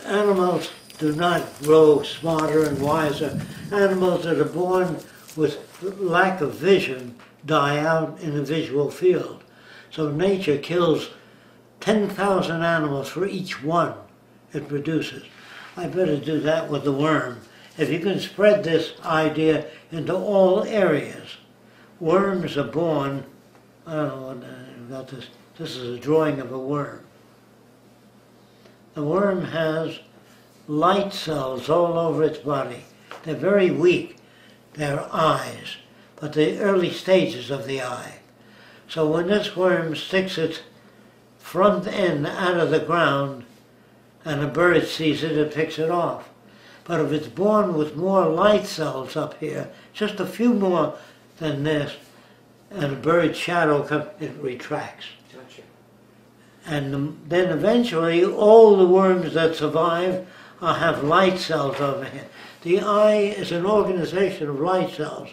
Animals do not grow smarter and wiser. Animals that are born with lack of vision die out in a visual field. So nature kills 10,000 animals for each one it produces. I better do that with the worm. If you can spread this idea into all areas, worms are born, I don't know what about this. This is a drawing of a worm. The worm has light cells all over its body. They're very weak. They're eyes, but the early stages of the eye. So when this worm sticks its front end out of the ground and a bird sees it, it picks it off. But if it's born with more light cells up here, just a few more than this, and a bird's shadow comes, it retracts. Gotcha. And then eventually all the worms that survive have light cells over here. The eye is an organization of light cells.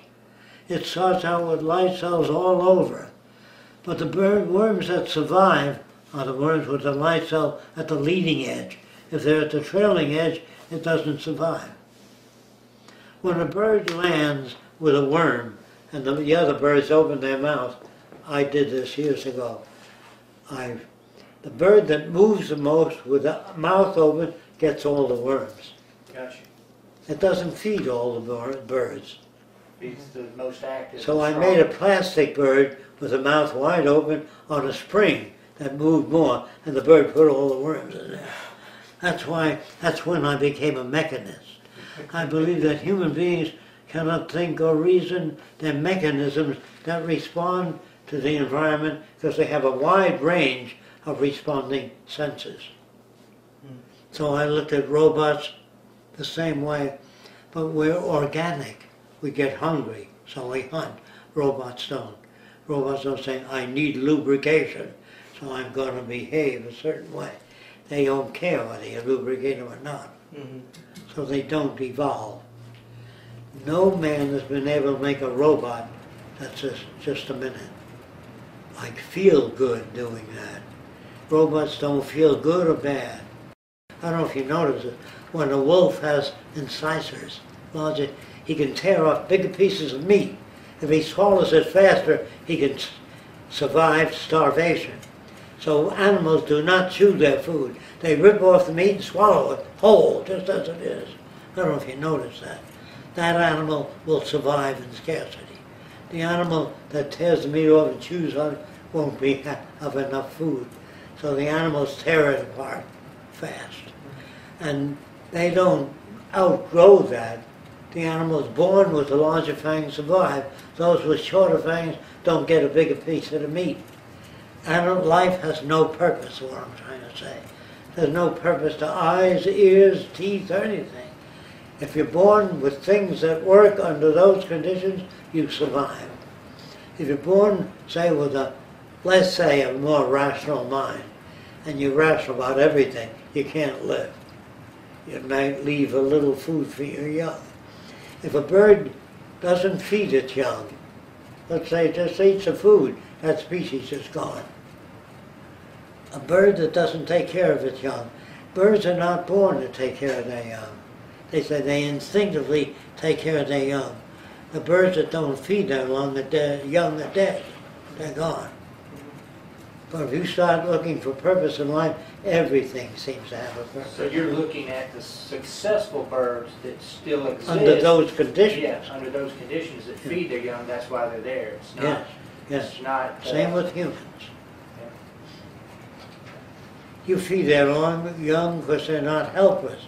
It starts out with light cells all over. But the worms that survive are the worms with the light cell at the leading edge. If they're at the trailing edge, it doesn't survive. When a bird lands with a worm and the other birds open their mouth, I did this years ago. The bird that moves the most with the mouth open gets all the worms. Gotcha. It doesn't feed all the birds. Feeds the most active. So I made a plastic bird with the mouth wide open on a spring that moved more, and the bird put all the worms in there. That's when I became a mechanist. I believe that human beings cannot think or reason. They're mechanisms that respond to the environment because they have a wide range of responding senses. So I looked at robots the same way, but we're organic. We get hungry, so we hunt. Robots don't. Robots don't say, I need lubrication, so I'm going to behave a certain way. They don't care whether you lubricate them or not. So they don't evolve. No man has been able to make a robot that's just a minute. Like feel good doing that. Robots don't feel good or bad. I don't know if you notice it. When a wolf has incisors, larger, he can tear off bigger pieces of meat. If he swallows it faster, he can survive starvation. So animals do not chew their food. They rip off the meat and swallow it whole, just as it is. I don't know if you notice that. That animal will survive in scarcity. The animal that tears the meat off and chews on it won't have enough food. So the animals tear it apart fast. And they don't outgrow that. The animals born with the larger fangs survive. Those with shorter fangs don't get a bigger piece of the meat. Life has no purpose, is what I'm trying to say. There's no purpose to eyes, ears, teeth, or anything. If you're born with things that work under those conditions, you survive. If you're born, say, with let's say, a more rational mind, and you're rational about everything, you can't live. You might leave a little food for your young. If a bird doesn't feed its young, let's say it just eats the food, that species is gone. A bird that doesn't take care of its young, birds are not born to take care of their young. They say they instinctively take care of their young. The birds that don't feed their young are dead. They're gone. But if you start looking for purpose in life, everything seems to have a purpose. So you're looking at the successful birds that still exist. Under those conditions. Yes, under those conditions that feed their young, that's why they're there. It's not, Yes, yes. It's not, Same with humans. yeah. You feed their young because they're not helpless.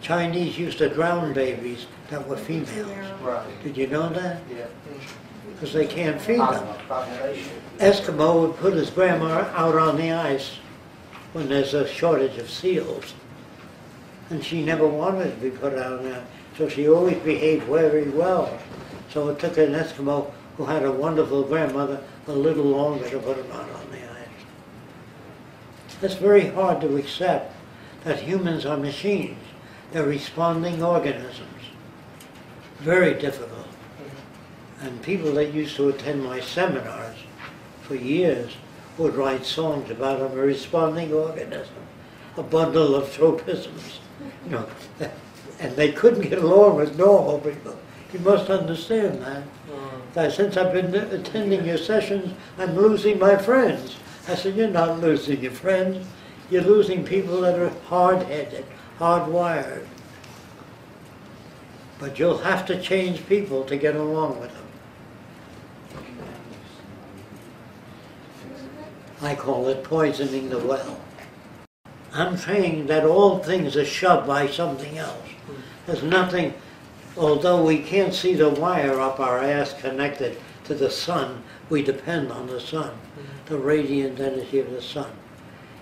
Chinese used to drown babies that were females. Right. Did you know that? Yeah. Because they can't feed them. Population. Eskimo would put his grandma out on the ice when there's a shortage of seals. And she never wanted to be put out on the ice, so she always behaved very well. So it took an Eskimo who had a wonderful grandmother a little longer to put him out on the ice. It's very hard to accept that humans are machines. They're responding organisms. Very difficult. And people that used to attend my seminars for years would write songs about a responding organism, a bundle of tropisms. You know, and they couldn't get along with normal people. You must understand that. Since I've been attending your sessions, I'm losing my friends. I said, you're not losing your friends. You're losing people that are hard-headed, hard-wired. But you'll have to change people to get along with them. I call it poisoning the well. I'm saying that all things are shoved by something else. There's nothing, although we can't see the wire up our ass connected to the sun, we depend on the sun, the radiant energy of the sun.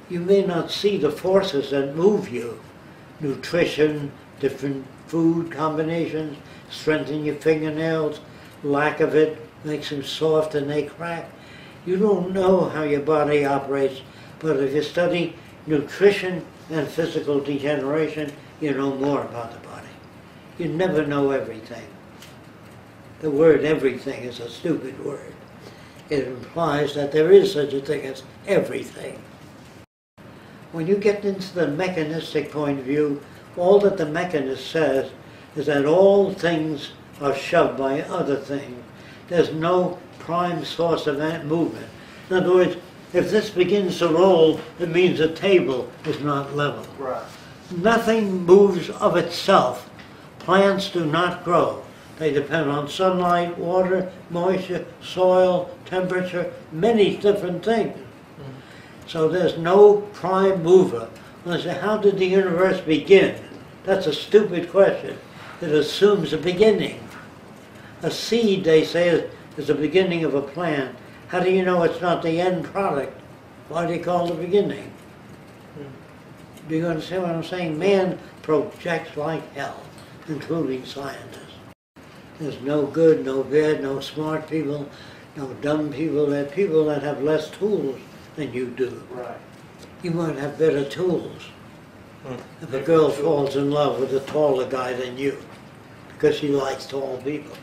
You may not see the forces that move you. Nutrition, different food combinations, strengthen your fingernails, lack of it makes them soft and they crack. You don't know how your body operates, but if you study nutrition and physical degeneration, you know more about the body. You never know everything. The word everything is a stupid word. It implies that there is such a thing as everything. When you get into the mechanistic point of view, all that the mechanist says is that all things are shoved by other things. There's no prime source of that movement. In other words, if this begins to roll, it means the table is not level. Right. Nothing moves of itself. Plants do not grow. They depend on sunlight, water, moisture, soil, temperature, many different things. So there's no prime mover. When I say, how did the universe begin? That's a stupid question. It assumes a beginning. A seed, they say, is the beginning of a plant. How do you know it's not the end product? Why do you call it the beginning? Do you understand what I'm saying? Man projects like hell, including scientists. There's no good, no bad, no smart people, no dumb people. There are people that have less tools than you do. Right. You might have better tools. If a girl falls in love with a taller guy than you, because she likes tall people,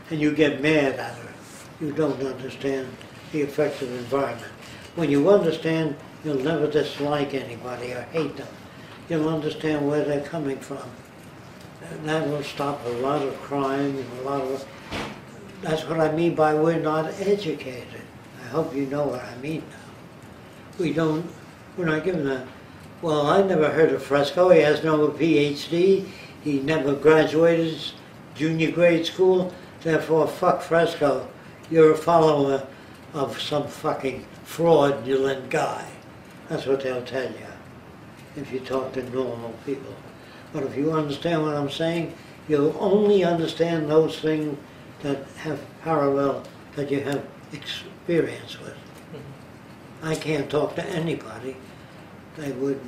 and you get mad at her, you don't understand the effects of the environment. When you understand, you'll never dislike anybody or hate them. You'll understand where they're coming from. And that will stop a lot of crime and a lot of... That's what I mean by we're not educated. I hope you know what I mean now. We're not given that. Well, I never heard of Fresco. He has no PhD. He never graduated junior grade school. Therefore, fuck Fresco. You're a follower of some fucking fraudulent guy. That's what they'll tell you if you talk to normal people. But if you understand what I'm saying, you'll only understand those things that have parallel, that you have experience with. I can't talk to anybody. They would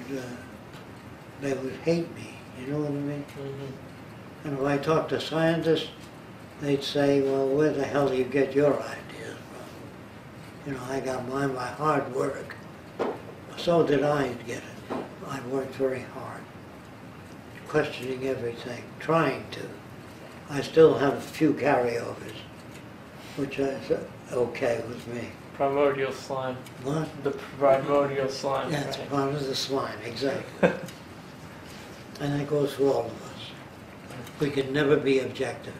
hate me. You know what I mean? And if I talk to scientists, they'd say, well, where the hell do you get your ideas from? You know, I got mine by hard work. So did I get it. I worked very hard, questioning everything, trying to. I still have a few carryovers, which is okay with me. Primordial slime. What? The primordial slime. Yeah, it's right. part of the slime, exactly. And that goes for all of us. We can never be objective.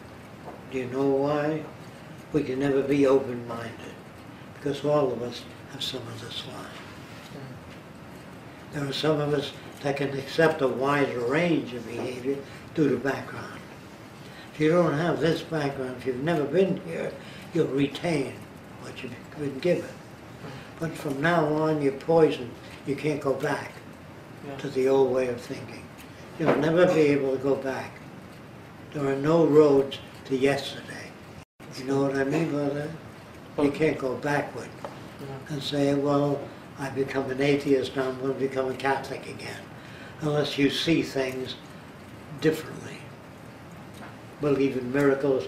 Do you know why? We can never be open-minded, because all of us have some of the slime. There are some of us that can accept a wider range of behavior due to background. If you don't have this background, if you've never been here, you'll retain what you've been given. But from now on, you're poisoned. You can't go back to the old way of thinking. You'll never be able to go back. There are no roads to yesterday. You know what I mean by that? You can't go backward and say, well, I become an atheist, now I'm going to become a Catholic again. Unless you see things differently. Believe in miracles,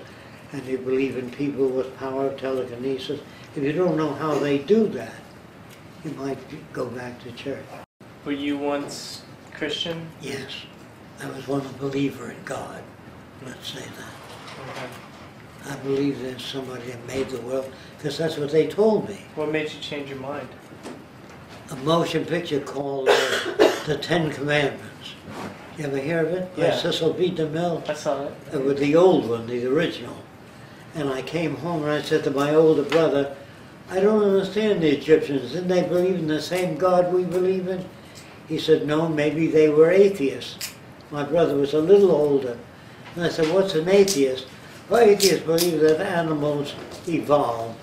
and you believe in people with power of telekinesis. If you don't know how they do that, you might go back to church. Were you once Christian? Yes. I was once a believer in God. Let's say that. Okay. I believe there's somebody that made the world, because that's what they told me. What made you change your mind? A motion picture called The Ten Commandments. You ever hear of it? By Yeah. Cecil B. DeMille. I saw it. With the old one, the original. And I came home and I said to my older brother, I don't understand the Egyptians. Didn't they believe in the same God we believe in? He said, no, maybe they were atheists. My brother was a little older. And I said, what's an atheist? Well, atheists believe that animals evolved.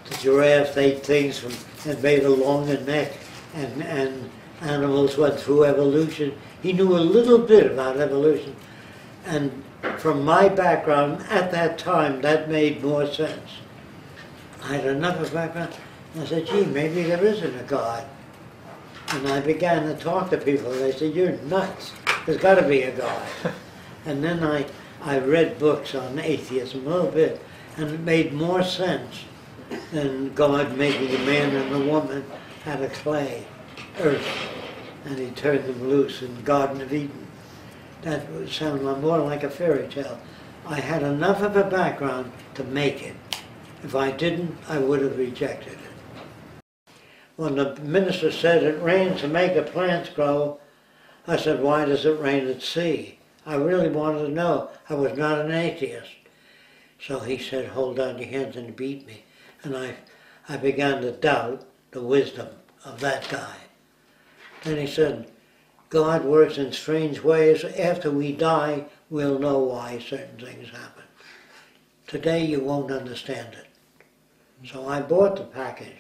The giraffe ate things and made a longer neck, and animals went through evolution. He knew a little bit about evolution. And from my background at that time, that made more sense. I had enough of background. And I said, gee, maybe there isn't a God. And I began to talk to people. They said, you're nuts. There's got to be a God. And then I read books on atheism a little bit, and it made more sense than God making a man and a woman out of clay, earth, and he turned them loose in the Garden of Eden. That would sound more like a fairy tale. I had enough of a background to make it. If I didn't, I would have rejected it. When the minister said it rains to make the plants grow, I said, why does it rain at sea? I really wanted to know. I was not an atheist. So he said, hold down your hands, and beat me. And I began to doubt the wisdom of that guy. Then he said, God works in strange ways. After we die, we'll know why certain things happen. Today you won't understand it. So I bought the package.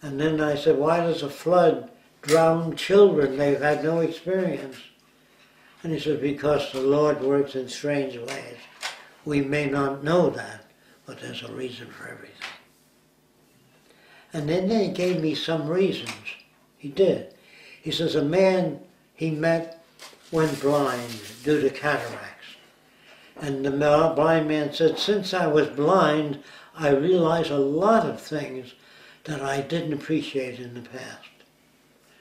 And then I said, why does a flood drown children? They've had no experience. And he said, because the Lord works in strange ways. We may not know that, but there's a reason for everything. And then he gave me some reasons. He did. He says a man he met went blind due to cataracts. And the blind man said, since I was blind, I realized a lot of things that I didn't appreciate in the past.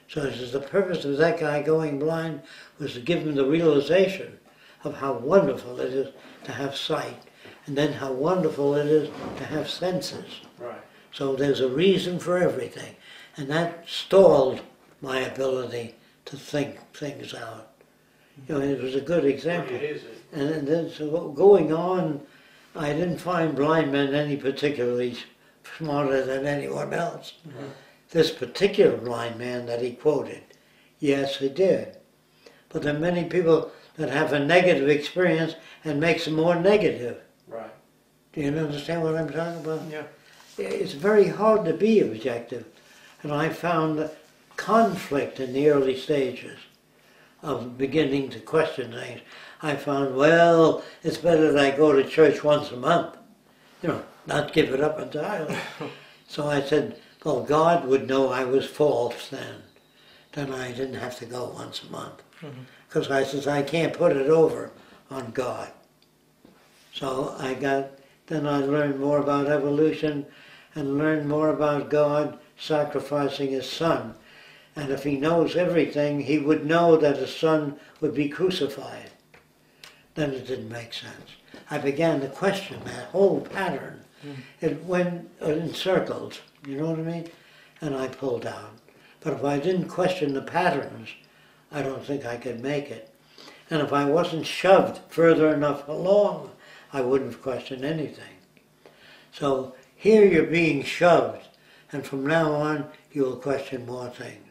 So he says the purpose of that guy going blind was to give him the realization of how wonderful it is to have sight, and then how wonderful it is to have senses. Right. So there's a reason for everything. And that stalled my ability to think things out. You know, it was a good example. It is. And then so going on, I didn't find blind men any particularly smarter than anyone else. Mm-hmm. This particular blind man that he quoted, yes, he did. But there are many people that have a negative experience and makes them more negative. Right. Do you understand what I'm talking about? Yeah. It's very hard to be objective. And I found conflict in the early stages of beginning to question things. I found, well, it's better that I go to church once a month. You know, not give it up entirely. So I said, well, God would know I was false then. Then I didn't have to go once a month. Because I says, I can't put it over on God. So then I learned more about evolution and learned more about God sacrificing his son. And if he knows everything, he would know that his son would be crucified. Then it didn't make sense. I began to question that whole pattern. It went in circles, you know what I mean? And I pulled out. But if I didn't question the patterns, I don't think I could make it. And if I wasn't shoved further enough along, I wouldn't have questioned anything. So here you're being shoved, and from now on, you will question more things.